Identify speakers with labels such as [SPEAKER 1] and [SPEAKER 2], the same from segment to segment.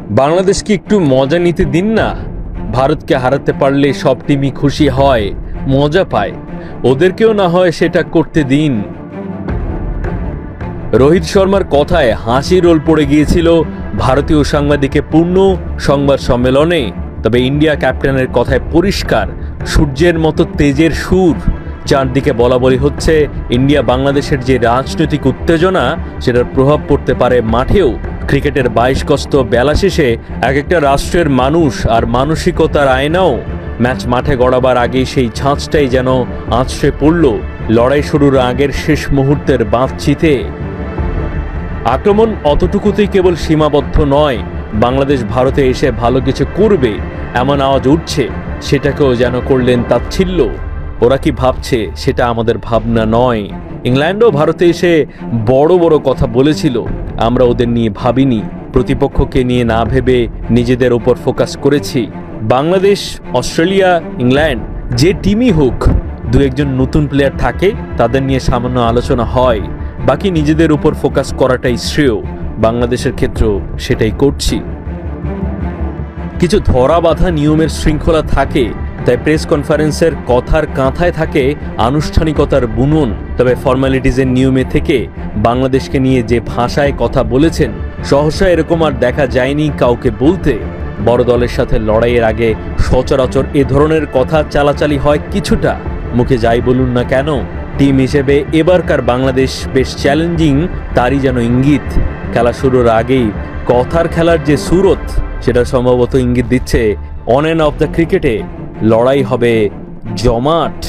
[SPEAKER 1] বাংলাদেশকে একটু মজা নিতে দিন না। ভারতকে হারাতে পারলে সব টিমই খুশি হয়, মজা পায়। ওদেরকেও না হয় সেটা করতে দিন। রোহিত শর্মার কথায় হাসি রোল পড়ে গিয়েছিল ভারতীয় সাংবাদিকে পূর্ণ সংবাদ সম্মেলনে। তবে ইন্ডিয়া ক্যাপ্টেনের কথায় পরিষ্কার, সূর্যের মতো তেজের সুর। চারদিকে বলাবলি হচ্ছে ইন্ডিয়া বাংলাদেশের যে রাজনৈতিক উত্তেজনা, সেটার প্রভাব পড়তে পারে মাঠেও। ক্রিকেটের 22 গস্ত বেলা শেষে এক একটা রাষ্ট্রের মানুষ আর মানসিকতার আয়নাও ম্যাচ মাঠে গড়াবার আগেই সেই ছাঁচটাই যেন আছড়ে পড়ল লড়াই শুরুর আগের শেষ মুহূর্তের বাঁধচিতে। আক্রমণ অতটুকুতেই কেবল সীমাবদ্ধ নয়, বাংলাদেশ ভারতে এসে ভালো কিছু করবে এমন আওয়াজ উঠছে, সেটাকেও যেন করলেন তাচ্ছিল্য। ওরা কি ভাবছে সেটা আমাদের ভাবনা নয়। ইংল্যান্ডও ভারতে এসে বড় বড় কথা বলেছিল, আমরা ওদের নিয়ে ভাবিনি। প্রতিপক্ষকে নিয়ে না ভেবে নিজেদের উপর ফোকাস করেছি। বাংলাদেশ, অস্ট্রেলিয়া, ইংল্যান্ড যে টিমই হোক, দু একজন নতুন প্লেয়ার থাকে, তাদের নিয়ে সামান্য আলোচনা হয়, বাকি নিজেদের উপর ফোকাস করাটাই শ্রেয়। বাংলাদেশের ক্ষেত্রেও সেটাই করছি। কিছু ধরা বাঁধা নিয়মের শৃঙ্খলা থাকে, তাই প্রেস কনফারেন্সের কথার কাঁথায় থাকে আনুষ্ঠানিকতার বুনন। তবে ফর্মালিটিজের নিয়মে থেকে বাংলাদেশকে নিয়ে যে ভাষায় কথা বলেছেন, সহসা এরকম আর দেখা যায়নি কাউকে বলতে। বড় দলের সাথে লড়াইয়ের আগে সচরাচর এ ধরনের কথা চালাচালি হয় কিছুটা। মুখে যাই বলুন না কেন, টিম হিসেবে এবারকার বাংলাদেশ বেশ চ্যালেঞ্জিং, তারই যেন ইঙ্গিত। খেলা শুরুর আগেই কথার খেলার যে সুরত, সেটা সম্ভবত ইঙ্গিত দিচ্ছে অন অ্যান্ড অফ দ্য ক্রিকেটে লড়াই হবে জমাট।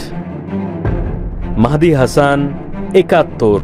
[SPEAKER 1] মাহদি হাসান, ৭১।